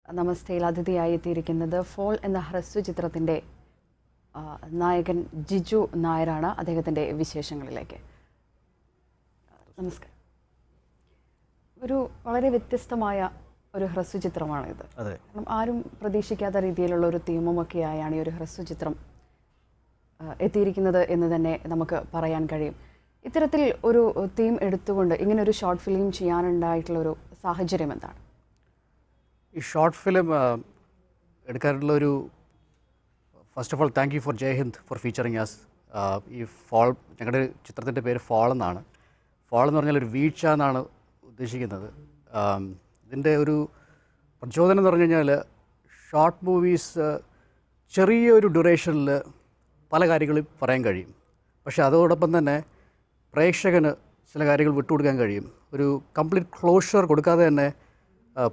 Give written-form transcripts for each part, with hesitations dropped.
നമസ്തേയിൽ അതിഥിയായി എത്തിയിരിക്കുന്നത് ഫോൾ എന്ന ഹ്രസ്വ ചിത്രത്തിൻ്റെ നായകൻ ജിജു നായരാണ്. അദ്ദേഹത്തിൻ്റെ വിശേഷങ്ങളിലേക്ക് നമസ്കാരം. ഒരു വളരെ വ്യത്യസ്തമായ ഒരു ഹ്രസ്വ ചിത്രമാണിത്. കാരണം ആരും പ്രതീക്ഷിക്കാത്ത രീതിയിലുള്ള ഒരു തീമുമൊക്കെയായാണ് ഈ ഒരു ഹ്രസ്വ ചിത്രം എത്തിയിരിക്കുന്നത് എന്ന് തന്നെ നമുക്ക് പറയാൻ കഴിയും. ഇത്തരത്തിൽ ഒരു തീം എടുത്തുകൊണ്ട് ഇങ്ങനെ ഒരു ഷോർട്ട് ഫിലിം ചെയ്യാനുണ്ടായിട്ടുള്ളൊരു സാഹചര്യം എന്താണ്? ഈ ഷോർട്ട് ഫിലിം എടുക്കാനുള്ള ഒരു first of all thank you for Jai Hind for featuring us. ഈ ഫോൾ, ഞങ്ങളുടെ ചിത്രത്തിൻ്റെ പേര് ഫോൾ എന്നാണ്. ഫോൾ എന്ന് പറഞ്ഞാൽ ഒരു വീഴ്ച എന്നാണ് ഉദ്ദേശിക്കുന്നത്. ഇതിൻ്റെ ഒരു പ്രചോദനം എന്ന് പറഞ്ഞു കഴിഞ്ഞാൽ ഷോർട്ട് മൂവീസ് ചെറിയൊരു ഡ്യൂറേഷനിൽ പല കാര്യങ്ങളും പറയാൻ കഴിയും. പക്ഷേ അതോടൊപ്പം തന്നെ പ്രേക്ഷകന് ചില കാര്യങ്ങൾ വിട്ടുകൊടുക്കാൻ കഴിയും. ഒരു കംപ്ലീറ്റ് ക്ലോഷർ കൊടുക്കാതെ തന്നെ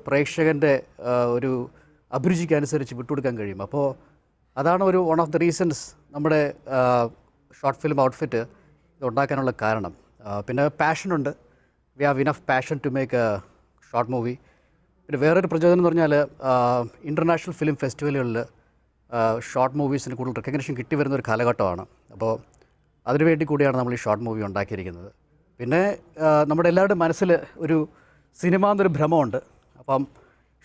പ്രേക്ഷകൻ്റെ ഒരു അഭിരുചിക്ക് അനുസരിച്ച് വിട്ടുകൊടുക്കാൻ കഴിയും. അപ്പോൾ അതാണ് ഒരു വൺ ഓഫ് ദ റീസൺസ് നമ്മുടെ ഷോർട്ട് ഫിലിം ഔട്ട്ഫിറ്റ് ഇത് ഉണ്ടാക്കാനുള്ള കാരണം. പിന്നെ പാഷനുണ്ട്. We have enough passion to make a short movie. പിന്നെ വേറൊരു പ്രചോദനം എന്ന് പറഞ്ഞാൽ ഇൻ്റർനാഷണൽ ഫിലിം ഫെസ്റ്റിവലുകളിൽ ഷോർട്ട് മൂവീസിന് കൂടുതൽ റെക്കഗ്നിഷൻ കിട്ടി വരുന്ന ഒരു കാലഘട്ടമാണ്. അപ്പോൾ അതിനുവേണ്ടി കൂടിയാണ് നമ്മൾ ഈ ഷോർട്ട് മൂവി ഉണ്ടാക്കിയിരിക്കുന്നത്. പിന്നെ നമ്മുടെ എല്ലാവരുടെ മനസ്സിൽ ഒരു സിനിമ എന്നൊരു ഭ്രമമുണ്ട്. അപ്പം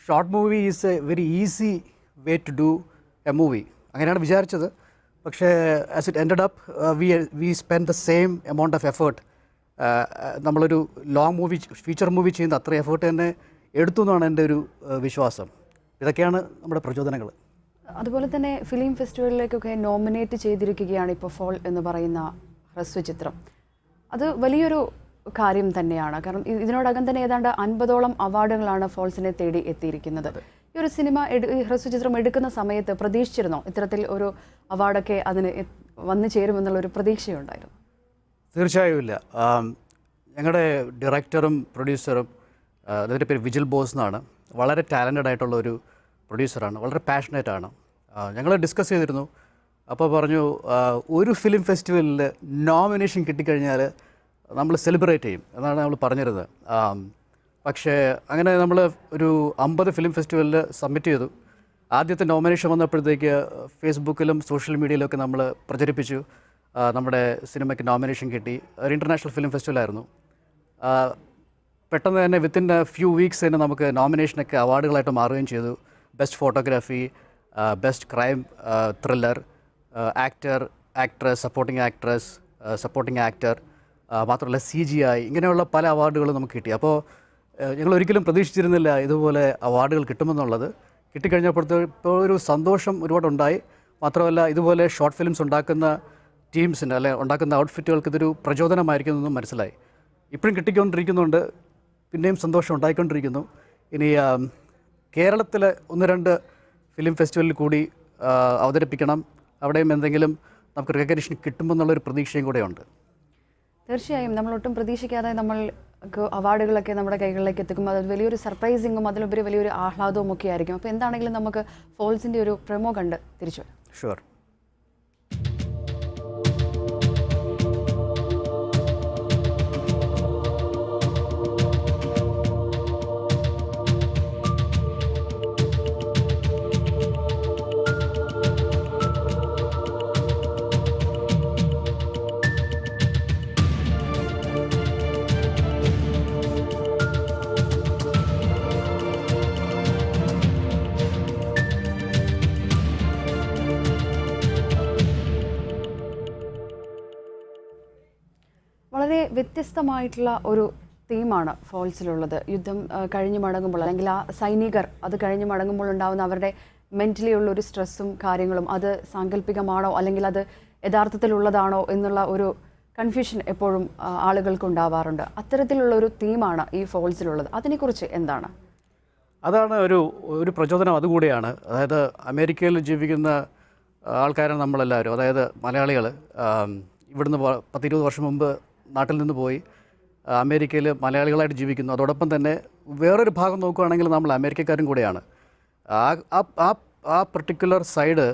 short movie is a very easy way to do a movie, അങ്ങനെയാണ് വിചാരിച്ചത്. പക്ഷേ as it ended up we spend the same amount of effort. നമ്മളൊരു ലോങ് മൂവി, ഫീച്ചർ മൂവി ചെയ്യുന്ന അത്ര എഫേർട്ട് തന്നെ എടുത്തു എന്നാണ് എൻ്റെ ഒരു വിശ്വാസം. ഇതൊക്കെയാണ് നമ്മുടെ പ്രചോദനങ്ങൾ. അതുപോലെ തന്നെ ഫിലിം ഫെസ്റ്റിവലിലേക്കൊക്കെ നോമിനേറ്റ് ചെയ്തിരിക്കുകയാണ് ഇപ്പോൾ ഫോൾ എന്ന് പറയുന്ന ഹ്രസ്വ ചിത്രം. അത് വലിയൊരു കാര്യം തന്നെയാണ്. കാരണം ഇതിനോടകം തന്നെ ഏതാണ്ട് 50ഓളം അവാർഡുകളാണ് ഫോൾസിനെ തേടി എത്തിയിരിക്കുന്നത്. ഈ ഒരു സിനിമ ഹ്രസ്വ ചിത്രം എടുക്കുന്ന സമയത്ത് പ്രതീക്ഷിച്ചിരുന്നോ ഇത്തരത്തിൽ ഒരു അവാർഡൊക്കെ അതിന് വന്നു ചേരുമെന്നുള്ളൊരു പ്രതീക്ഷയുണ്ടായിരുന്നു? തീർച്ചയായും ഇല്ല. ഞങ്ങളുടെ ഡയറക്ടറും പ്രൊഡ്യൂസറും, അതിൻ്റെ പേര് വിജിൽ ബോസ് എന്നാണ്, വളരെ ടാലൻറ്റഡ് ആയിട്ടുള്ള ഒരു പ്രൊഡ്യൂസറാണ്, വളരെ പാഷനേറ്റ് ആണ്. ഞങ്ങൾ ഡിസ്കസ് ചെയ്തിരുന്നു. അപ്പോൾ പറഞ്ഞു ഒരു ഫിലിം ഫെസ്റ്റിവലിൽ നോമിനേഷൻ കിട്ടിക്കഴിഞ്ഞാൽ നമ്മൾ സെലിബ്രേറ്റ് ചെയ്യും എന്നാണ് നമ്മൾ പറഞ്ഞിരുന്നത്. പക്ഷേ അങ്ങനെ നമ്മൾ ഒരു 50 ഫിലിം ഫെസ്റ്റിവലിൽ സബ്മിറ്റ് ചെയ്തു. ആദ്യത്തെ നോമിനേഷൻ വന്നപ്പോഴത്തേക്ക് ഫേസ്ബുക്കിലും സോഷ്യൽ മീഡിയയിലൊക്കെ നമ്മൾ പ്രചരിപ്പിച്ചു നമ്മുടെ സിനിമയ്ക്ക് നോമിനേഷൻ കിട്ടി. ഒരു ഇൻ്റർനാഷണൽ ഫിലിം ഫെസ്റ്റിവലായിരുന്നു. പെട്ടെന്ന് തന്നെ വിത്തിൻ ഫ്യൂ വീക്സ് തന്നെ നമുക്ക് നോമിനേഷനൊക്കെ അവാർഡുകളായിട്ട് മാറുകയും ചെയ്തു. Best photography, best crime thriller, actor, actress, supporting actress, supporting actor, മാത്രമല്ല CGI, ഇങ്ങനെയുള്ള പല അവാർഡുകളും നമുക്ക് കിട്ടി. അപ്പോൾ ഞങ്ങൾ ഒരിക്കലും പ്രതീക്ഷിച്ചിരുന്നില്ല ഇതുപോലെ അവാർഡുകൾ കിട്ടുമെന്നുള്ളത്. കിട്ടിക്കഴിഞ്ഞപ്പോഴത്തെ ഒരു സന്തോഷം ഒരുപാടുണ്ടായി. മാത്രമല്ല ഇതുപോലെ ഷോർട്ട് ഫിലിംസ് ഉണ്ടാക്കുന്ന ടീംസിന് ഉണ്ടാക്കുന്ന ഔട്ട്ഫിറ്റുകൾക്ക് ഇതൊരു പ്രചോദനമായിരിക്കുമെന്നും മനസ്സിലായി. ഇപ്പോഴും കിട്ടിക്കൊണ്ടിരിക്കുന്നുണ്ട്, പിന്നെയും സന്തോഷം ഉണ്ടായിക്കൊണ്ടിരിക്കുന്നു. ഇനി കേരളത്തിലെ 1-2 ഫിലിം ഫെസ്റ്റിവലിൽ കൂടി അവതരിപ്പിക്കണം. അവിടെയും എന്തെങ്കിലും നമുക്ക് റെക്കഗ്നിഷൻ കിട്ടുമെന്നുള്ളൊരു പ്രതീക്ഷയും കൂടെയുണ്ട്. തീർച്ചയായും നമ്മളൊട്ടും പ്രതീക്ഷിക്കാതെ നമ്മൾക്ക് അവാർഡുകളൊക്കെ നമ്മുടെ കൈകളിലേക്ക് എത്തിക്കുമ്പോൾ അത് വലിയൊരു സർപ്രൈസിങ്ങും അതിലുപരി വലിയൊരു ആഹ്ലാദവും ഒക്കെ ആയിരിക്കും. അപ്പോൾ എന്താണെങ്കിലും നമുക്ക് ഫോൾസിൻ്റെ ഒരു പ്രൊമോ കണ്ട് തിരിച്ചു വരാം. ഷുവർ. വളരെ വ്യത്യസ്തമായിട്ടുള്ള ഒരു തീമാണ് ഫോൾസിലുള്ളത്. യുദ്ധം കഴിഞ്ഞ് മടങ്ങുമ്പോൾ, അല്ലെങ്കിൽ ആ സൈനികർ അത് കഴിഞ്ഞ് മടങ്ങുമ്പോൾ ഉണ്ടാകുന്ന അവരുടെ മെൻ്റലി ഉള്ള ഒരു സ്ട്രെസ്സും കാര്യങ്ങളും, അത് സാങ്കല്പികമാണോ അല്ലെങ്കിൽ അത് യഥാർത്ഥത്തിലുള്ളതാണോ എന്നുള്ള ഒരു കൺഫ്യൂഷൻ എപ്പോഴും ആളുകൾക്ക് ഉണ്ടാവാറുണ്ട്. അത്തരത്തിലുള്ള ഒരു തീമാണ് ഈ ഫോൾസിലുള്ളത്. അതിനെക്കുറിച്ച് എന്താണ്? അതാണ് ഒരു പ്രചോദനം, അതുകൂടിയാണ്. അതായത് അമേരിക്കയിൽ ജീവിക്കുന്ന ആൾക്കാരാണ് നമ്മളെല്ലാവരും. അതായത് മലയാളികൾ ഇവിടുന്ന് 10-20 വർഷം മുമ്പ് നാട്ടിൽ നിന്ന് പോയി അമേരിക്കയിൽ മലയാളികളായിട്ട് ജീവിക്കുന്നു. അതോടൊപ്പം തന്നെ വേറൊരു ഭാഗം നോക്കുകയാണെങ്കിൽ നമ്മൾ അമേരിക്കക്കാരും കൂടെയാണ്. ആ പർട്ടിക്കുലർ സൈഡ്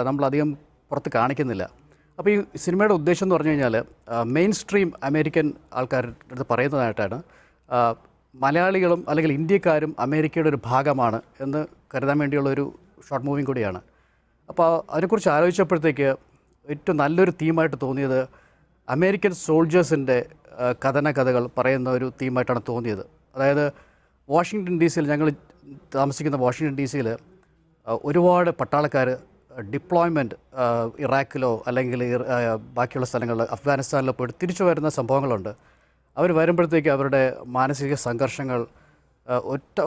നമ്മളധികം പുറത്ത് കാണിക്കുന്നില്ല. അപ്പോൾ ഈ സിനിമയുടെ ഉദ്ദേശം എന്ന് പറഞ്ഞു കഴിഞ്ഞാൽ മെയിൻ സ്ട്രീം അമേരിക്കൻ ആൾക്കാരുടെ അടുത്ത് പറയുന്നതായിട്ടാണ് മലയാളികളും അല്ലെങ്കിൽ ഇന്ത്യക്കാരും അമേരിക്കയുടെ ഒരു ഭാഗമാണ് എന്ന് കരുതാൻ വേണ്ടിയുള്ളൊരു ഷോർട്ട് മൂവിയും കൂടിയാണ്. അപ്പോൾ അതിനെക്കുറിച്ച് ആലോചിച്ചപ്പോഴത്തേക്ക് ഏറ്റവും നല്ലൊരു തീമായിട്ട് തോന്നിയത് അമേരിക്കൻ സോൾജേഴ്സിൻ്റെ കഥകൾ പറയുന്ന ഒരു തീമായിട്ടാണ് തോന്നിയത്. അതായത് വാഷിങ്ടൺ ഡി സിയിൽ, ഞങ്ങൾ താമസിക്കുന്ന വാഷിങ്ടൺ ഡി സിയിൽ ഒരുപാട് പട്ടാളക്കാർ ഡിപ്ലോയ്മെൻറ്റ് ഇറാഖിലോ അല്ലെങ്കിൽ ബാക്കിയുള്ള സ്ഥലങ്ങളിൽ അഫ്ഗാനിസ്ഥാനിലോ പോയിട്ട് തിരിച്ചു വരുന്ന സംഭവങ്ങളുണ്ട്. അവർ വരുമ്പോഴത്തേക്ക് അവരുടെ മാനസിക സംഘർഷങ്ങൾ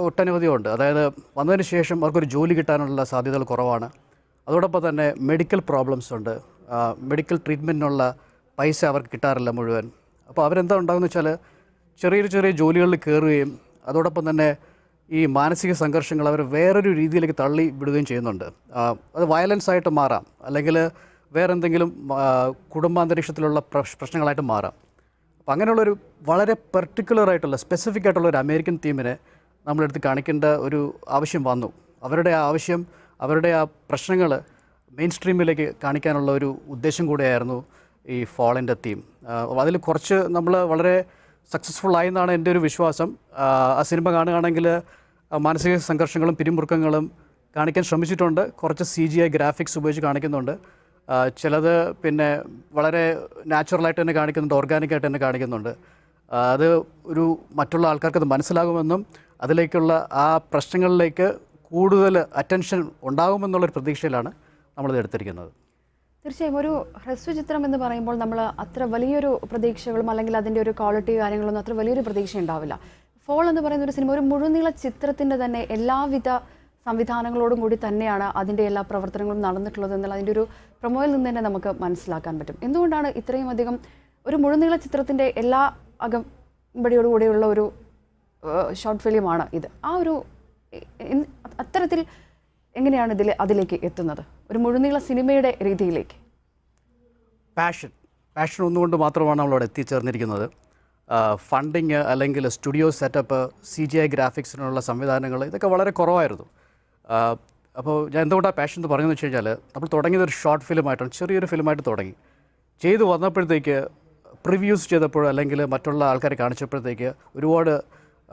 ഒട്ടനവധിയുണ്ട്. അതായത് വന്നതിന് ശേഷം അവർക്കൊരു ജോലി കിട്ടാനുള്ള സാധ്യതകൾ കുറവാണ്. അതോടൊപ്പം തന്നെ മെഡിക്കൽ പ്രോബ്ലംസ് ഉണ്ട്. മെഡിക്കൽ ട്രീറ്റ്മെൻറ്റിനുള്ള പൈസ അവർക്ക് കിട്ടാറില്ല മുഴുവൻ. അപ്പോൾ അവരെന്താ ഉണ്ടാകുമെന്ന് വെച്ചാൽ ചെറിയ ജോലികളിൽ കയറുകയും അതോടൊപ്പം തന്നെ ഈ മാനസിക സംഘർഷങ്ങൾ അവർ വേറൊരു രീതിയിലേക്ക് തള്ളി വിടുകയും ചെയ്യുന്നുണ്ട്. അത് വയലൻസ് ആയിട്ട് മാറാം, അല്ലെങ്കിൽ വേറെന്തെങ്കിലും കുടുംബാന്തരീക്ഷത്തിലുള്ള പ്രശ്നങ്ങളായിട്ട് മാറാം. അപ്പം അങ്ങനെയുള്ളൊരു വളരെ പെർട്ടിക്കുലറായിട്ടുള്ള സ്പെസിഫിക് ആയിട്ടുള്ള ഒരു അമേരിക്കൻ തീമിനെ നമ്മളെടുത്ത് കാണിക്കേണ്ട ഒരു ആവശ്യം വന്നു. അവരുടെ ആ പ്രശ്നങ്ങൾ മെയിൻ സ്ട്രീമിലേക്ക് കാണിക്കാനുള്ള ഒരു ഉദ്ദേശം കൂടെയായിരുന്നു ഈ ഫോളിൻ്റെ തീം. അതിൽ കുറച്ച് നമ്മൾ വളരെ സക്സസ്ഫുൾ ആയെന്നാണ് എൻ്റെ ഒരു വിശ്വാസം. ആ സിനിമ കാണുകയാണെങ്കിൽ മാനസിക സംഘർഷങ്ങളും പിരിമുറുക്കങ്ങളും കാണിക്കാൻ ശ്രമിച്ചിട്ടുണ്ട്. കുറച്ച് CGI ഗ്രാഫിക്സ് ഉപയോഗിച്ച് കാണിക്കുന്നുണ്ട്. ചിലത് പിന്നെ വളരെ നാച്ചുറലായിട്ട് തന്നെ കാണിക്കുന്നുണ്ട്, ഓർഗാനിക്കായിട്ട് തന്നെ കാണിക്കുന്നുണ്ട്. അത് ഒരു മറ്റുള്ള ആൾക്കാർക്ക് അത് മനസ്സിലാകുമെന്നും അതിലേക്കുള്ള ആ പ്രശ്നങ്ങളിലേക്ക് കൂടുതൽ അറ്റൻഷൻ ഉണ്ടാകുമെന്നുള്ളൊരു പ്രതീക്ഷയിലാണ് നമ്മളിത് എടുത്തിരിക്കുന്നത്. തീർച്ചയായും ഒരു ഹ്രസ്വചിത്രം എന്ന് പറയുമ്പോൾ നമ്മൾ അത്ര വലിയൊരു പ്രതീക്ഷകളും അല്ലെങ്കിൽ അതിൻ്റെ ഒരു ക്വാളിറ്റി കാര്യങ്ങളൊന്നും അത്ര വലിയൊരു പ്രതീക്ഷ ഉണ്ടാവില്ല. ഫോൾ എന്ന് പറയുന്ന ഒരു സിനിമ ഒരു മുഴുനീള ചിത്രത്തിൻ്റെ തന്നെ എല്ലാവിധ സംവിധാനങ്ങളോടും കൂടി തന്നെയാണ് അതിൻ്റെ എല്ലാ പ്രവർത്തനങ്ങളും നടന്നിട്ടുള്ളത് എന്നുള്ള അതിൻ്റെ ഒരു പ്രൊമോയിൽ നിന്ന് തന്നെ നമുക്ക് മനസ്സിലാക്കാൻ പറ്റും. എന്തുകൊണ്ടാണ് ഇത്രയും അധികം ഒരു മുഴുനീള ചിത്രത്തിൻ്റെ എല്ലാ അകമ്പടിയോടുകൂടിയുള്ള ഒരു ഷോർട്ട് ഫിലിമാണ് ഇത്? ആ ഒരു അത്തരത്തിൽ എങ്ങനെയാണ് അതിലേക്ക് എത്തുന്നത്, ഒരു മുഴുനീള സിനിമയുടെ രീതിയിലേക്ക്? പാഷൻ ഒന്നുകൊണ്ട് മാത്രമാണ് നമ്മളവിടെ എത്തിച്ചേർന്നിരിക്കുന്നത്. ഫണ്ടിങ് അല്ലെങ്കിൽ സ്റ്റുഡിയോ സെറ്റപ്പ്, CGI ഗ്രാഫിക്സിനുള്ള സംവിധാനങ്ങൾ ഇതൊക്കെ വളരെ കുറവായിരുന്നു. അപ്പോൾ ഞാൻ എന്തുകൊണ്ടാണ് പാഷൻ എന്ന് പറഞ്ഞതെന്ന് വെച്ച് കഴിഞ്ഞാൽ, നമ്മൾ തുടങ്ങിയത് ഒരു ഷോർട്ട് ഫിലിമായിട്ടാണ്, ചെറിയൊരു ഫിലിമായിട്ട് തുടങ്ങി. ചെയ്തു വന്നപ്പോഴത്തേക്ക് പ്രിവ്യൂസ് ചെയ്തപ്പോൾ അല്ലെങ്കിൽ മറ്റുള്ള ആൾക്കാരെ കാണിച്ചപ്പോഴത്തേക്ക് ഒരുപാട്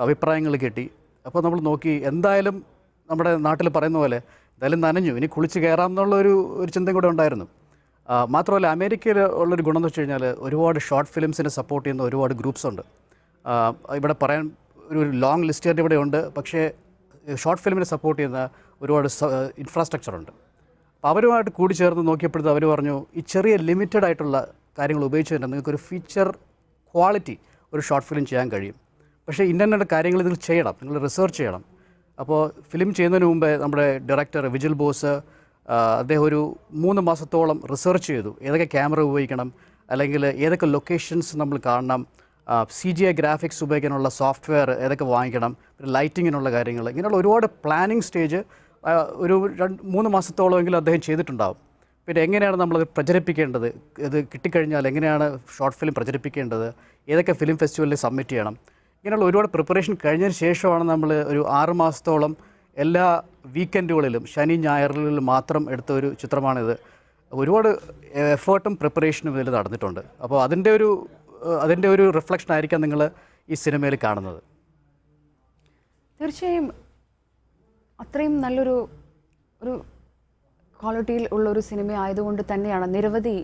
അഭിപ്രായങ്ങൾ കിട്ടി. അപ്പോൾ നമ്മൾ നോക്കി, എന്തായാലും നമ്മുടെ നാട്ടിൽ പറയുന്ന പോലെ എന്തായാലും നനഞ്ഞു, ഇനി കുളിച്ച് കയറാം എന്നുള്ളൊരു ചിന്തയും കൂടെ ഉണ്ടായിരുന്നു. മാത്രമല്ല അമേരിക്കയിൽ ഉള്ളൊരു ഗുണം എന്ന് വെച്ച് കഴിഞ്ഞാൽ ഒരുപാട് ഷോർട്ട് ഫിലിംസിനെ സപ്പോർട്ട് ചെയ്യുന്ന ഒരുപാട് ഗ്രൂപ്പ്സ് ഉണ്ട്. ഇവിടെ പറയാൻ ഒരു ലോങ് ലിസ്റ്റ് തന്നെ ഇവിടെ ഉണ്ട്. പക്ഷേ ഷോർട്ട് ഫിലിമിനെ സപ്പോർട്ട് ചെയ്യുന്ന ഒരുപാട് ഇൻഫ്രാസ്ട്രക്ചർ ഉണ്ട്. അപ്പോൾ അവരുമായിട്ട് കൂടി ചേർന്ന് നോക്കിയപ്പോഴത്തെ അവർ പറഞ്ഞു, ഈ ചെറിയ ലിമിറ്റഡ് ആയിട്ടുള്ള കാര്യങ്ങൾ ഉപയോഗിച്ച് തന്നെ നിങ്ങൾക്കൊരു ഫീച്ചർ ക്വാളിറ്റി ഒരു ഷോർട്ട് ഫിലിം ചെയ്യാൻ കഴിയും. പക്ഷേ ഇന്ന കാര്യങ്ങൾ ഇതിൽ ചെയ്യണം, നിങ്ങൾ റിസർച്ച് ചെയ്യണം. അപ്പോൾ ഫിലിം ചെയ്യുന്നതിന് മുമ്പേ നമ്മുടെ ഡയറക്ടർ വിജിൽ ബോസ് അദ്ദേഹം ഒരു 3 മാസത്തോളം റിസർച്ച് ചെയ്തു. ഏതൊക്കെ ക്യാമറ ഉപയോഗിക്കണം, അല്ലെങ്കിൽ ഏതൊക്കെ ലൊക്കേഷൻസ് നമ്മൾ കാണണം, CGI ഗ്രാഫിക്സ് ഉപയോഗിക്കാനുള്ള സോഫ്റ്റ്വെയർ ഏതൊക്കെ വാങ്ങിക്കണം, പിന്നെ ലൈറ്റിങ്ങിനുള്ള കാര്യങ്ങൾ, ഇങ്ങനെയുള്ള ഒരുപാട് പ്ലാനിങ് സ്റ്റേജ് ഒരു 3 മാസത്തോളമെങ്കിലും അദ്ദേഹം ചെയ്തിട്ടുണ്ടാകും. പിന്നെ എങ്ങനെയാണ് നമ്മളത് പ്രചരിപ്പിക്കേണ്ടത്, ഇത് കിട്ടിക്കഴിഞ്ഞാൽ എങ്ങനെയാണ് ഷോർട്ട് ഫിലിം പ്രചരിപ്പിക്കേണ്ടത്, ഏതൊക്കെ ഫിലിം ഫെസ്റ്റിവലിൽ സബ്മിറ്റ് ചെയ്യണം, ഇങ്ങനെയുള്ള ഒരുപാട് പ്രിപ്പറേഷൻ കഴിഞ്ഞതിന് ശേഷമാണ് നമ്മൾ ഒരു 6 മാസത്തോളം എല്ലാ വീക്കെൻഡുകളിലും ശനി ഞായറുകളിൽ മാത്രം എടുത്ത ഒരു ചിത്രമാണിത്. ഒരുപാട് എഫേർട്ടും പ്രിപ്പറേഷനും ഇതിൽ നടന്നിട്ടുണ്ട്. അപ്പോൾ അതിൻ്റെ ഒരു റിഫ്ലക്ഷൻ ആയിരിക്കാം നിങ്ങൾ ഈ സിനിമയിൽ കാണുന്നത്. തീർച്ചയായും അത്രയും നല്ലൊരു ക്വാളിറ്റിയിൽ ഉള്ളൊരു സിനിമ ആയതുകൊണ്ട് തന്നെയാണ് നിരവധി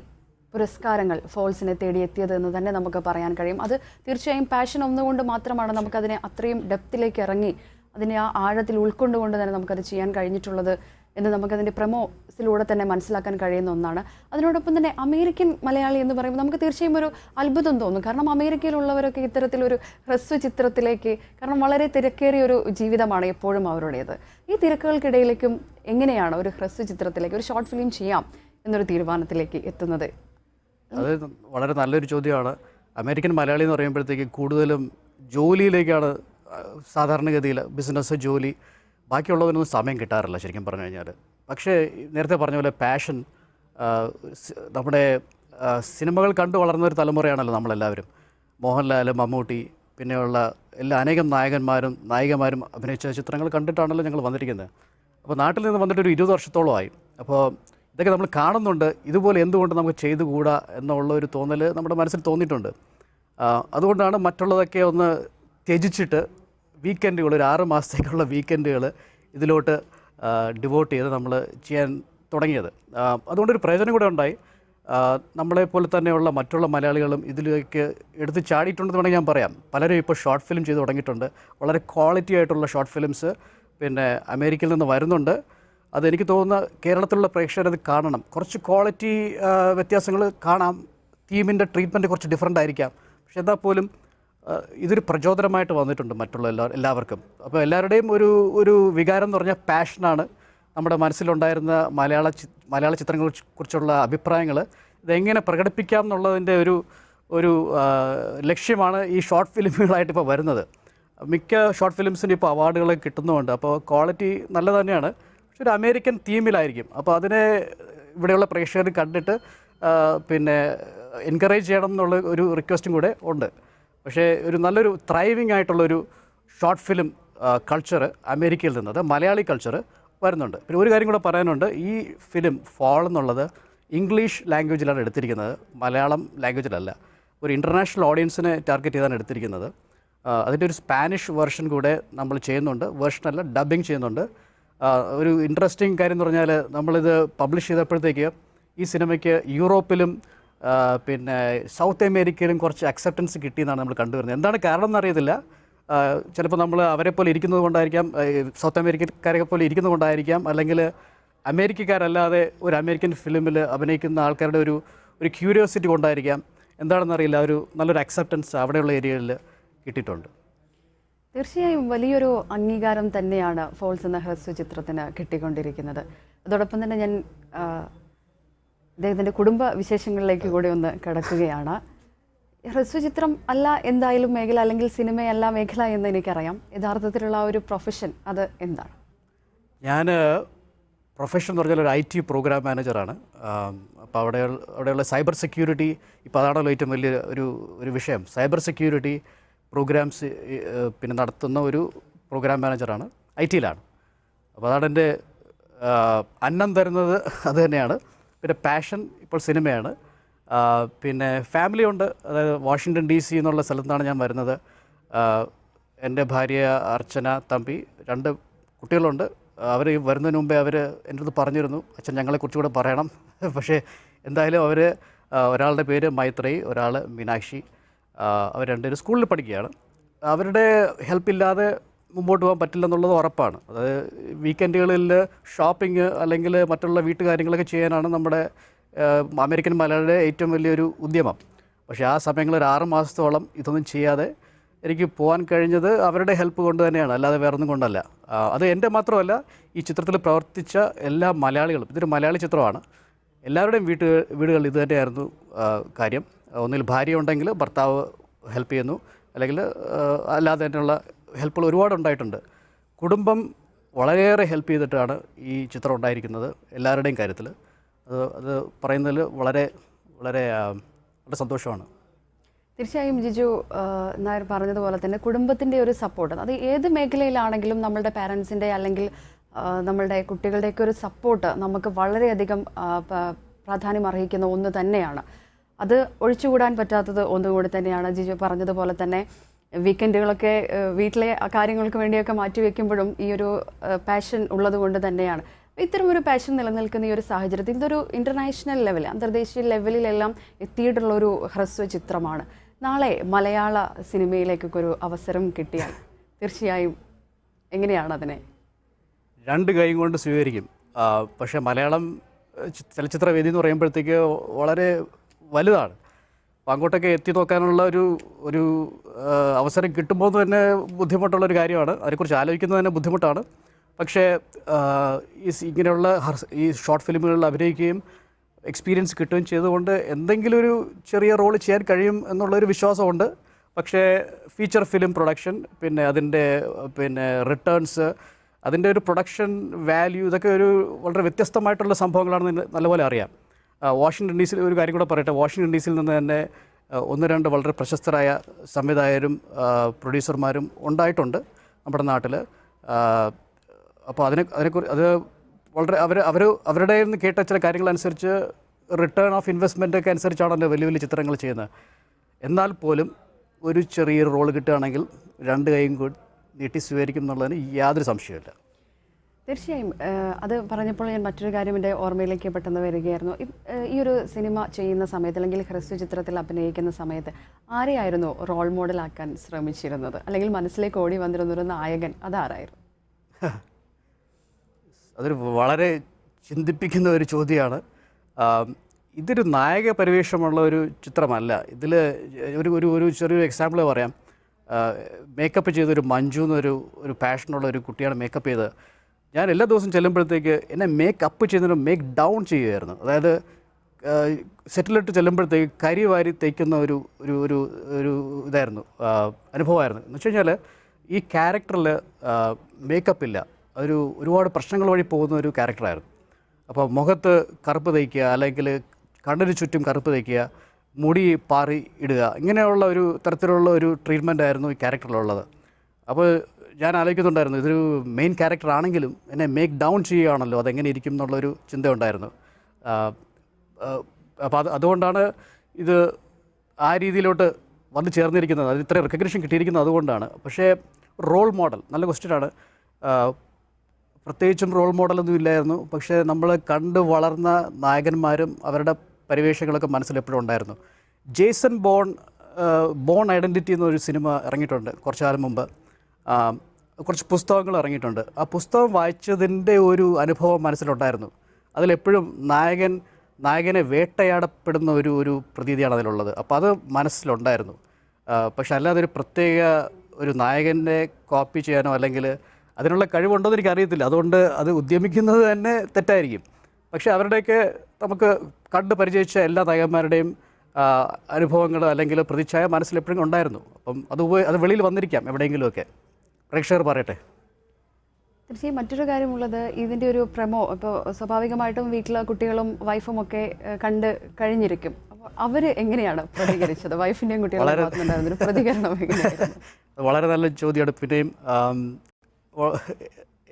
പുരസ്കാരങ്ങൾ ഫോൾസിനെ തേടിയെത്തിയത് എന്ന് തന്നെ നമുക്ക് പറയാൻ കഴിയും. അത് തീർച്ചയായും പാഷൻ ഒന്നുകൊണ്ട് മാത്രമാണ് നമുക്കതിനെ അത്രയും ഡെപ്തിലേക്ക് ഇറങ്ങി അതിനെ ആ ആഴത്തിൽ ഉൾക്കൊണ്ടുകൊണ്ട് തന്നെ നമുക്കത് ചെയ്യാൻ കഴിഞ്ഞിട്ടുള്ളത് എന്ന് നമുക്കതിൻ്റെ പ്രൊമോസിലൂടെ തന്നെ മനസ്സിലാക്കാൻ കഴിയുന്ന ഒന്നാണ്. അതിനോടൊപ്പം തന്നെ അമേരിക്കൻ മലയാളി എന്ന് പറയുമ്പോൾ നമുക്ക് തീർച്ചയായും ഒരു അത്ഭുതം തോന്നും. കാരണം അമേരിക്കയിലുള്ളവരൊക്കെ ഇത്തരത്തിലൊരു ഹ്രസ്വ ചിത്രത്തിലേക്ക്, കാരണം വളരെ തിരക്കേറിയ ഒരു ജീവിതമാണ് എപ്പോഴും അവരുടേത്. ഈ തിരക്കുകൾക്കിടയിലേക്കും എങ്ങനെയാണ് ഒരു ഹ്രസ്വ ചിത്രത്തിലേക്ക് ഒരു ഷോർട്ട് ഫിലിം ചെയ്യാം എന്നൊരു തീരുമാനത്തിലേക്ക് എത്തുന്നത്? അത് വളരെ നല്ലൊരു ചോദ്യമാണ്. അമേരിക്കൻ മലയാളി എന്ന് പറയുമ്പോഴത്തേക്ക് കൂടുതലും ജോലിയിലേക്കാണ് സാധാരണഗതിയിൽ, ബിസിനസ്, ജോലി, ബാക്കിയുള്ളതിനൊന്നും സമയം കിട്ടാറില്ല ശരിക്കും പറഞ്ഞു കഴിഞ്ഞാൽ. പക്ഷേ നേരത്തെ പറഞ്ഞ പോലെ പാഷൻ, നമ്മുടെ സിനിമകൾ കണ്ടു വളർന്നൊരു തലമുറയാണല്ലോ നമ്മളെല്ലാവരും. മോഹൻലാൽ, മമ്മൂട്ടി, പിന്നെയുള്ള അനേകം നായകന്മാരും നായികമാരും അഭിനയിച്ച ചിത്രങ്ങൾ കണ്ടിട്ടാണല്ലോ ഞങ്ങൾ വന്നിരിക്കുന്നത്. അപ്പോൾ നാട്ടിൽ നിന്ന് വന്നിട്ട് ഒരു 20 വർഷത്തോളമായി. അപ്പോൾ ഇതൊക്കെ നമ്മൾ കാണുന്നുണ്ട്, ഇതുപോലെ എന്തുകൊണ്ട് നമുക്ക് ചെയ്തുകൂടാ എന്നുള്ളൊരു തോന്നൽ നമ്മുടെ മനസ്സിൽ തോന്നിയിട്ടുണ്ട്. അതുകൊണ്ടാണ് മറ്റുള്ളതൊക്കെ ഒന്ന് ത്യജിച്ചിട്ട് വീക്കെൻഡുകൾ, ഒരു 6 മാസത്തേക്കുള്ള വീക്കെൻഡുകൾ ഇതിലോട്ട് ഡിവോട്ട് ചെയ്ത് നമ്മൾ ചെയ്യാൻ തുടങ്ങിയത്. അതുകൊണ്ടൊരു പ്രയോജനം കൂടെ ഉണ്ടായി. നമ്മളെപ്പോലെ തന്നെയുള്ള മറ്റുള്ള മലയാളികളും ഇതിലേക്ക് എടുത്ത് ചാടിയിട്ടുണ്ടെന്ന് വേണമെങ്കിൽ ഞാൻ പറയാം. പലരും ഇപ്പോൾ ഷോർട്ട് ഫിലിം ചെയ്ത് തുടങ്ങിയിട്ടുണ്ട്. വളരെ ക്വാളിറ്റി ആയിട്ടുള്ള ഷോർട്ട് ഫിലിംസ് പിന്നെ അമേരിക്കയിൽ നിന്ന് വരുന്നുണ്ട്. അതെനിക്ക് തോന്നുന്ന കേരളത്തിലുള്ള പ്രേക്ഷകരത് കാണണം. കുറച്ച് ക്വാളിറ്റി വ്യത്യാസങ്ങൾ കാണാം. തീമിൻ്റെ ട്രീറ്റ്മെൻറ്റ് കുറച്ച് ഡിഫറൻ്റ് ആയിരിക്കാം. പക്ഷെ എന്നാൽ പോലും ഇതൊരു പ്രചോദനമായിട്ട് വന്നിട്ടുണ്ട് മറ്റുള്ള എല്ലാവർക്കും. അപ്പോൾ എല്ലാവരുടെയും ഒരു വികാരം എന്ന് പറഞ്ഞാൽ പാഷനാണ്. നമ്മുടെ മനസ്സിലുണ്ടായിരുന്ന മലയാള ചിത്രങ്ങളെക്കുറിച്ചുള്ള അഭിപ്രായങ്ങൾ ഇതെങ്ങനെ പ്രകടിപ്പിക്കാം എന്നുള്ളതിൻ്റെ ഒരു ലക്ഷ്യമാണ് ഈ ഷോർട്ട് ഫിലിമുകളായിട്ട് ഇപ്പോൾ വരുന്നത്. മിക്ക ഷോർട്ട് ഫിലിംസിന് ഇപ്പോൾ അവാർഡുകൾ കിട്ടുന്നുമുണ്ട്. അപ്പോൾ ക്വാളിറ്റി നല്ല തന്നെയാണ്. പക്ഷെ ഒരു അമേരിക്കൻ തീമിലായിരിക്കും. അപ്പോൾ അതിനെ ഇവിടെയുള്ള പ്രേക്ഷകർ കണ്ടിട്ട് പിന്നെ എൻകറേജ് ചെയ്യണം എന്നുള്ള ഒരു റിക്വസ്റ്റും കൂടെ ഉണ്ട്. പക്ഷേ ഒരു നല്ലൊരു ത്രൈവിംഗ് ആയിട്ടുള്ളൊരു ഷോർട്ട് ഫിലിം കൾച്ചർ അമേരിക്കയിൽ നിന്ന്, അത് മലയാളി കൾച്ചർ വരുന്നുണ്ട്. പിന്നെ ഒരു കാര്യം കൂടെ പറയാനുണ്ട്. ഈ ഫിലിം ഫോൾ എന്നുള്ളത് ഇംഗ്ലീഷ് ലാംഗ്വേജിലാണ് എടുത്തിരിക്കുന്നത്, മലയാളം ലാംഗ്വേജിലല്ല. ഒരു ഇൻ്റർനാഷണൽ ഓഡിയൻസിനെ ടാർഗറ്റ് ചെയ്താണ് എടുത്തിരിക്കുന്നത്. അതിൻ്റെ ഒരു സ്പാനിഷ് വേർഷൻ കൂടെ നമ്മൾ ചെയ്യുന്നുണ്ട്. വേർഷനല്ല, ഡബ്ബിങ് ചെയ്യുന്നുണ്ട്. ഒരു ഇൻട്രസ്റ്റിംഗ് കാര്യം എന്ന് പറഞ്ഞാൽ നമ്മളിത് പബ്ലിഷ് ചെയ്തപ്പോഴത്തേക്ക് ഈ സിനിമയ്ക്ക് യൂറോപ്പിലും പിന്നെ സൗത്ത് അമേരിക്കയിലും കുറച്ച് അക്സെപ്റ്റൻസ് കിട്ടിയെന്നാണ് നമ്മൾ കണ്ടുവരുന്നത്. എന്താണ് കാരണം എന്നറിയത്തില്ല. ചിലപ്പോൾ നമ്മൾ അവരെ പോലെ ഇരിക്കുന്നത് കൊണ്ടായിരിക്കാം, സൗത്ത് അമേരിക്കക്കാരെ പോലെ ഇരിക്കുന്നത് കൊണ്ടായിരിക്കാം, അല്ലെങ്കിൽ അമേരിക്കക്കാരല്ലാതെ ഒരു അമേരിക്കൻ ഫിലിമിൽ അഭിനയിക്കുന്ന ആൾക്കാരുടെ ഒരു ക്യൂരിയോസിറ്റി കൊണ്ടായിരിക്കാം. എന്താണെന്നറിയില്ല, ഒരു നല്ലൊരു അക്സെപ്റ്റൻസ് അവിടെയുള്ള ഏരിയയിൽ കിട്ടിയിട്ടുണ്ട്. തീർച്ചയായും വലിയൊരു അംഗീകാരം തന്നെയാണ് ഫോൾസ് എന്ന ഹ്രസ്വ ചിത്രത്തിന് കിട്ടിക്കൊണ്ടിരിക്കുന്നത്. അതോടൊപ്പം തന്നെ ഞാൻ അദ്ദേഹത്തിൻ്റെ കുടുംബ വിശേഷങ്ങളിലേക്ക് കൂടി ഒന്ന് കിടക്കുകയാണ്. ഹ്രസ്വചിത്രം അല്ല എന്തായാലും മേഖല, അല്ലെങ്കിൽ സിനിമയല്ല മേഖല എന്ന് എനിക്കറിയാം. യഥാർത്ഥത്തിലുള്ള ഒരു പ്രൊഫഷൻ അത് എന്താണ്? ഞാൻ പ്രൊഫഷൻ എന്ന് പറഞ്ഞാൽ ഒരു IT പ്രോഗ്രാം മാനേജറാണ്. അപ്പോൾ അവിടെയുള്ള സൈബർ സെക്യൂരിറ്റി, ഇപ്പോൾ അതാണല്ലോ ഏറ്റവും വലിയ ഒരു വിഷയം. സൈബർ സെക്യൂരിറ്റി പ്രോഗ്രാംസ് പിന്നെ നടത്തുന്ന ഒരു പ്രോഗ്രാം മാനേജറാണ്, IT-യിലാണ്. അപ്പോൾ അതാണ് എൻ്റെ അന്നം തരുന്നത്, അത് തന്നെയാണ്. പിന്നെ പാഷൻ ഇപ്പോൾ സിനിമയാണ്. പിന്നെ ഫാമിലി ഉണ്ട്. അതായത് വാഷിങ്ടൺ DC എന്നുള്ള സ്ഥലത്തു നിന്നാണ് ഞാൻ വരുന്നത്. എൻ്റെ ഭാര്യ അർച്ചന, തമ്പി, 2 കുട്ടികളുണ്ട്. അവർ വരുന്നതിന് മുമ്പേ അവർ എൻ്റെ അടുത്ത് പറഞ്ഞിരുന്നു, അച്ഛൻ ഞങ്ങളെക്കുറിച്ച് കൂടെ പറയണം. പക്ഷേ എന്തായാലും അവർ, ഒരാളുടെ പേര് മൈത്രേയി, ഒരാൾ മീനാക്ഷി. അവർ 2 പേരും സ്കൂളിൽ പഠിക്കുകയാണ്. അവരുടെ ഹെൽപ്പില്ലാതെ മുമ്പോട്ട് പോകാൻ പറ്റില്ലെന്നുള്ളത് ഉറപ്പാണ്. അതായത് വീക്കെൻഡുകളിൽ ഷോപ്പിംഗ് അല്ലെങ്കിൽ മറ്റുള്ള വീട്ടുകാര്യങ്ങളൊക്കെ ചെയ്യാനാണ് നമ്മുടെ അമേരിക്കൻ മലയാളിയുടെ ഏറ്റവും വലിയൊരു ഉദ്യമം. പക്ഷേ ആ സമയങ്ങളിൽ 6 മാസത്തോളം ഇതൊന്നും ചെയ്യാതെ എനിക്ക് പോകാൻ കഴിഞ്ഞത് അവരുടെ ഹെൽപ്പ് കൊണ്ട് തന്നെയാണ്, അല്ലാതെ വേറൊന്നും കൊണ്ടല്ല. അത് എൻ്റെ മാത്രമല്ല, ഈ ചിത്രത്തിൽ പ്രവർത്തിച്ച എല്ലാ മലയാളികളും, ഇതൊരു മലയാളി ചിത്രമാണ്, എല്ലാവരുടെയും വീടുകളിൽ ഇത് തന്നെയായിരുന്നു കാര്യം. ഒന്നിൽ ഭാര്യ ഉണ്ടെങ്കിൽ ഭർത്താവ് ഹെൽപ്പ് ചെയ്യുന്നു, അല്ലെങ്കിൽ അല്ലാതെ തന്നെയുള്ള ഹെൽപ്പുകൾ ഒരുപാടുണ്ടായിട്ടുണ്ട്. കുടുംബം വളരെയേറെ ഹെൽപ്പ് ചെയ്തിട്ടാണ് ഈ ചിത്രം ഉണ്ടായിരിക്കുന്നത് എല്ലാവരുടെയും കാര്യത്തിൽ. അത് പറയുന്നതിൽ വളരെ വളരെ വളരെ സന്തോഷമാണ്. തീർച്ചയായും ജിജു നായർ പറഞ്ഞതുപോലെ തന്നെ കുടുംബത്തിൻ്റെ ഒരു സപ്പോർട്ട്, അത് ഏത് മേഖലയിലാണെങ്കിലും നമ്മളുടെ പാരൻസിൻ്റെ അല്ലെങ്കിൽ നമ്മളുടെ കുട്ടികളുടെയൊക്കെ ഒരു സപ്പോർട്ട് നമുക്ക് വളരെയധികം പ്രാധാന്യം അർഹിക്കുന്ന ഒന്ന് തന്നെയാണ്. അത് ഒഴിച്ചുകൂടാൻ പറ്റാത്തത് ഒന്നുകൂടി തന്നെയാണ്. ജിജു പറഞ്ഞതുപോലെ തന്നെ വീക്കെൻഡുകളൊക്കെ വീട്ടിലെ കാര്യങ്ങൾക്ക് വേണ്ടിയൊക്കെ മാറ്റി വയ്ക്കുമ്പോഴും ഈ ഒരു പാഷൻ ഉള്ളത് കൊണ്ട് തന്നെയാണ്. ഇത്തരമൊരു പാഷൻ നിലനിൽക്കുന്ന ഈ ഒരു സാഹചര്യത്തിൽ ഇതൊരു ഇൻ്റർനാഷണൽ ലെവൽ, അന്തർദേശീയ ലെവലിലെല്ലാം എത്തിയിട്ടുള്ളൊരു ഹ്രസ്വ ചിത്രമാണ്. നാളെ മലയാള സിനിമയിലേക്കൊക്കെ ഒരു അവസരം കിട്ടിയാൽ തീർച്ചയായും എങ്ങനെയാണ് അതിനെ? 2 കൈ കൊണ്ട് സ്വീകരിക്കും. പക്ഷേ മലയാളം ചലച്ചിത്ര വേദി എന്ന് പറയുമ്പോഴത്തേക്ക് വളരെ വലുതാണ്. അപ്പോൾ അങ്ങോട്ടൊക്കെ എത്തി നോക്കാനുള്ള ഒരു അവസരം കിട്ടുമ്പോൾ തന്നെ ബുദ്ധിമുട്ടുള്ളൊരു കാര്യമാണ്. അതിനെക്കുറിച്ച് ആലോചിക്കുന്നത് തന്നെ ബുദ്ധിമുട്ടാണ്. പക്ഷേ ഇങ്ങനെയുള്ള ഈ ഷോർട്ട് ഫിലിമുകളിൽ അഭിനയിക്കുകയും എക്സ്പീരിയൻസ് കിട്ടുകയും ചെയ്തുകൊണ്ട് എന്തെങ്കിലും ഒരു ചെറിയ റോൾ ചെയ്യാൻ കഴിയും എന്നുള്ളൊരു വിശ്വാസമുണ്ട്. പക്ഷേ ഫീച്ചർ ഫിലിം പ്രൊഡക്ഷൻ, പിന്നെ അതിൻ്റെ റിട്ടേൺസ്, അതിൻ്റെ ഒരു പ്രൊഡക്ഷൻ വാല്യൂ, ഇതൊക്കെ വളരെ വ്യത്യസ്തമായിട്ടുള്ള സംഭവങ്ങളാണെന്ന് നല്ലപോലെ അറിയാം. വാഷിങ്ടൺ DC ഒരു കാര്യം കൂടെ പറയട്ടെ. വാഷിങ്ടൺ DC നിന്ന് തന്നെ 1-2 വളരെ പ്രശസ്തരായ സംവിധായകരും പ്രൊഡ്യൂസർമാരും ഉണ്ടായിട്ടുണ്ട് നമ്മുടെ നാട്ടിൽ. അപ്പോൾ അതിനെക്കുറിച്ച് അത് വളരെ അവരുടെ നിന്ന് കേട്ട ചില കാര്യങ്ങളനുസരിച്ച് റിട്ടേൺ ഓഫ് ഇൻവെസ്റ്റ്മെൻ്റ് ഒക്കെ അനുസരിച്ചാണല്ലോ വലിയ വലിയ ചിത്രങ്ങൾ ചെയ്യുന്നത്. എന്നാൽ പോലും ഒരു ചെറിയൊരു റോൾ കിട്ടുകയാണെങ്കിൽ 2 കൈയും നീട്ടി സ്വീകരിക്കും എന്നുള്ളതിന് യാതൊരു സംശയമില്ല. തീർച്ചയായും അത് പറഞ്ഞപ്പോൾ ഞാൻ മറ്റൊരു കാര്യം എൻ്റെ ഓർമ്മയിലേക്ക് പെട്ടെന്ന് വരികയായിരുന്നു. ഈ ഒരു സിനിമ ചെയ്യുന്ന സമയത്ത് അല്ലെങ്കിൽ ഹ്രസ്വ ചിത്രത്തിൽ അഭിനയിക്കുന്ന സമയത്ത് ആരെയായിരുന്നു റോൾ മോഡലാക്കാൻ ശ്രമിച്ചിരുന്നത്, അല്ലെങ്കിൽ മനസ്സിലേക്ക് ഓടി വന്നിരുന്നൊരു നായകൻ അതാരായിരുന്നു? അതൊരു വളരെ ചിന്തിപ്പിക്കുന്ന ഒരു ചോദ്യമാണ്. ഇതൊരു നായക പരിവേഷമുള്ള ഒരു ചിത്രമല്ല. ഇതിൽ ഒരു ചെറിയൊരു എക്സാമ്പിൾ പറയാം. മേക്കപ്പ് ചെയ്തൊരു മഞ്ജു എന്നൊരു പാഷനുള്ള ഒരു കുട്ടിയാണ് മേക്കപ്പ് ചെയ്തത്. ഞാൻ എല്ലാ ദിവസവും ചെല്ലുമ്പോഴത്തേക്ക് എന്നെ മേക്കപ്പ് ചെയ്യുന്നതിന് മേക്ക് ഡൗൺ ചെയ്യുമായിരുന്നു. അതായത് സെറ്റിലിട്ട് ചെല്ലുമ്പോഴത്തേക്ക് കരി വാരി തേക്കുന്ന ഒരു ഇതായിരുന്നു, അനുഭവമായിരുന്നു. എന്ന് വെച്ച് കഴിഞ്ഞാൽ ഈ ക്യാരക്ടറിൽ മേക്കപ്പില്ല, ഒരുപാട് പ്രശ്നങ്ങൾ വഴി പോകുന്ന ഒരു ക്യാരക്ടറായിരുന്നു. അപ്പോൾ മുഖത്ത് കറുപ്പ് തേക്കുക, അല്ലെങ്കിൽ കണ്ണിന് ചുറ്റും കറുപ്പ് തേക്കുക, മുടി പാറി ഇടുക, ഇങ്ങനെയുള്ള ഒരു തരത്തിലുള്ള ഒരു ട്രീറ്റ്മെൻ്റ് ആയിരുന്നു ഈ ക്യാരക്ടറിലുള്ളത്. അപ്പോൾ ഞാൻ ആലോചിക്കുന്നുണ്ടായിരുന്നു, ഇതൊരു മെയിൻ ക്യാരക്ടർ ആണെങ്കിലും എന്നെ മേക്ക് ഡൗൺ ചെയ്യുകയാണല്ലോ, അതെങ്ങനെ ഇരിക്കും എന്നുള്ളൊരു ചിന്ത ഉണ്ടായിരുന്നു. അപ്പോൾ അതുകൊണ്ടാണ് ഇത് ആ രീതിയിലോട്ട് വന്ന് ചേർന്നിരിക്കുന്നത്, അത് ഇത്ര റെക്കഗ്നിഷൻ കിട്ടിയിരിക്കുന്നത് അതുകൊണ്ടാണ്. പക്ഷേ റോൾ മോഡൽ നല്ല ക്വസ്റ്റ്യനാണ്. പ്രത്യേകിച്ചും റോൾ മോഡലൊന്നും ഇല്ലായിരുന്നു. പക്ഷേ നമ്മൾ കണ്ട് വളർന്ന നായകന്മാരും അവരുടെ പരിവേഷങ്ങളൊക്കെ മനസ്സിലെപ്പോഴും ഉണ്ടായിരുന്നു. ജേസൺ ബോൺ ഐഡൻറ്റിറ്റി എന്നൊരു സിനിമ ഇറങ്ങിയിട്ടുണ്ട് കുറച്ചു കാലം മുമ്പ്. കുറച്ച് പുസ്തകങ്ങൾ ഇറങ്ങിയിട്ടുണ്ട്. ആ പുസ്തകം വായിച്ചതിൻ്റെ ഒരു അനുഭവം മനസ്സിലുണ്ടായിരുന്നു. അതിലെപ്പോഴും നായകനെ വേട്ടയാടപ്പെടുന്ന ഒരു പ്രതീതിയാണ് അതിലുള്ളത്. അപ്പോൾ അത് മനസ്സിലുണ്ടായിരുന്നു. പക്ഷെ അല്ലാതെ ഒരു പ്രത്യേക ഒരു നായകനെ കോപ്പി ചെയ്യാനോ അല്ലെങ്കിൽ അതിനുള്ള കഴിവുണ്ടോ എന്ന് എനിക്കറിയത്തില്ല. അതുകൊണ്ട് അത് ഉദ്യമിക്കുന്നത് തന്നെ തെറ്റായിരിക്കും. പക്ഷേ അവരുടെയൊക്കെ നമുക്ക് കണ്ട് പരിചയിച്ച എല്ലാ നായകന്മാരുടെയും അനുഭവങ്ങൾ അല്ലെങ്കിൽ പ്രതിച്ഛായ മനസ്സിലെപ്പോഴും ഉണ്ടായിരുന്നു. അപ്പം അത് വെളിയിൽ വന്നിരിക്കാം എവിടെയെങ്കിലുമൊക്കെ. പ്രേക്ഷകർ പറയട്ടെ. തീർച്ചയായും മറ്റൊരു കാര്യമുള്ളത്, ഇതിൻ്റെ ഒരു പ്രമോ ഇപ്പോൾ സ്വാഭാവികമായിട്ടും വീട്ടിലെ കുട്ടികളും വൈഫും ഒക്കെ കണ്ട് കഴിഞ്ഞിരിക്കും. അപ്പോൾ അവർ എങ്ങനെയാണ് പ്രതികരിച്ചത്? വൈഫിൻ്റെയും കുട്ടികളുടെ ഒരു പ്രതികരണം എങ്ങനെയായിരുന്നു? വളരെ നല്ല ചോദ്യമാണ്. പിന്നെയും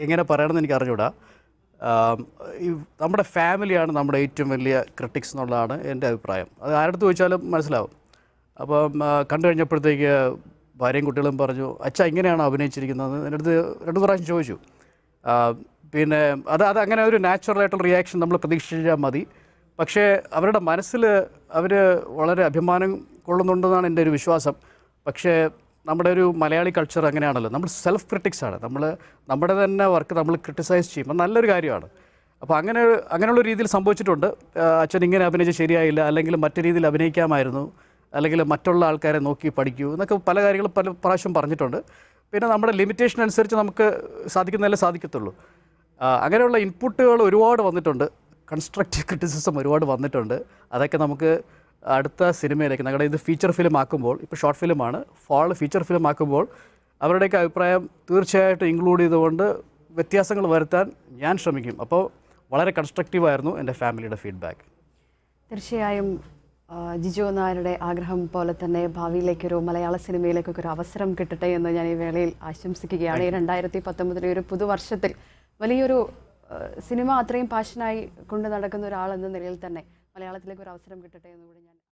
എങ്ങനെ പറയണമെന്ന് എനിക്ക് അറിഞ്ഞൂടാ. നമ്മുടെ ഫാമിലിയാണ് നമ്മുടെ ഏറ്റവും വലിയ ക്രിട്ടിക്സ് എന്നുള്ളതാണ് എൻ്റെ അഭിപ്രായം. അത് ആരടുത്ത് ചോദിച്ചാലും മനസ്സിലാവും. അപ്പം കണ്ടു കഴിഞ്ഞപ്പോഴത്തേക്ക് ഭാര്യയും കുട്ടികളും പറഞ്ഞു, അച്ഛാ ഇങ്ങനെയാണോ അഭിനയിച്ചിരിക്കുന്നത്? എൻ്റെ അടുത്ത് 2 പ്രാവശ്യം ചോദിച്ചു. പിന്നെ അത് അങ്ങനെ ഒരു നാച്ചുറലായിട്ടുള്ള റിയാക്ഷൻ നമ്മൾ പ്രതീക്ഷിച്ചാൽ മതി. പക്ഷേ അവരുടെ മനസ്സിൽ അവർ വളരെ അഭിമാനം കൊള്ളുന്നുണ്ടെന്നാണ് എൻ്റെ ഒരു വിശ്വാസം. പക്ഷേ നമ്മുടെ ഒരു മലയാളി കൾച്ചർ അങ്ങനെയാണല്ലോ, നമ്മൾ സെൽഫ് ക്രിട്ടിക്സാണ്. നമ്മുടെ തന്നെ വർക്ക് നമ്മൾ ക്രിട്ടിസൈസ് ചെയ്യും. അത് നല്ലൊരു കാര്യമാണ്. അപ്പോൾ അങ്ങനെയുള്ള രീതിയിൽ സംഭവിച്ചിട്ടുണ്ട്. അച്ഛൻ ഇങ്ങനെ അഭിനയിച്ച് ശരിയായില്ല, അല്ലെങ്കിൽ മറ്റു രീതിയിൽ അഭിനയിക്കാമായിരുന്നു, അല്ലെങ്കിൽ മറ്റുള്ള ആൾക്കാരെ നോക്കി പഠിക്കൂ എന്നൊക്കെ പല കാര്യങ്ങളും പല പ്രാവശ്യം പറഞ്ഞിട്ടുണ്ട്. പിന്നെ നമ്മുടെ ലിമിറ്റേഷൻ അനുസരിച്ച് നമുക്ക് സാധിക്കുന്നതല്ലേ സാധിക്കത്തുള്ളൂ. അങ്ങനെയുള്ള ഇൻപുട്ടുകൾ ഒരുപാട് വന്നിട്ടുണ്ട്. കൺസ്ട്രക്റ്റീവ് ക്രിറ്റിസിസം ഒരുപാട് വന്നിട്ടുണ്ട്. അതൊക്കെ നമുക്ക് അടുത്ത സിനിമയിലേക്ക്, ഞങ്ങളുടെ ഇത് ഫീച്ചർ ഫിലിം ആക്കുമ്പോൾ, ഇപ്പോൾ ഷോർട്ട് ഫിലിമാണ്, ഫോൾ ഫീച്ചർ ഫിലിം ആക്കുമ്പോൾ അവരുടെയൊക്കെ അഭിപ്രായം തീർച്ചയായിട്ടും ഇൻക്ലൂഡ് ചെയ്തുകൊണ്ട് വ്യത്യാസങ്ങൾ വരുത്താൻ ഞാൻ ശ്രമിക്കും. അപ്പോൾ വളരെ കൺസ്ട്രക്റ്റീവായിരുന്നു എൻ്റെ ഫാമിലിയുടെ ഫീഡ്ബാക്ക്. തീർച്ചയായും ജിജു നായരുടെ ആഗ്രഹം പോലെ തന്നെ ഭാവിയിലേക്കൊരു മലയാള സിനിമയിലേക്കൊക്കെ ഒരു അവസരം കിട്ടട്ടെ എന്ന് ഞാൻ ഈ വേളയിൽ ആശംസിക്കുകയാണ്. ഈ 2019 ഒരു പുതുവർഷത്തിൽ വലിയൊരു സിനിമ അത്രയും പാഷനായി കൊണ്ട് നടക്കുന്ന ഒരാളെന്ന നിലയിൽ തന്നെ മലയാളത്തിലേക്ക് ഒരു അവസരം കിട്ടട്ടെ എന്നുകൂടി ഞാൻ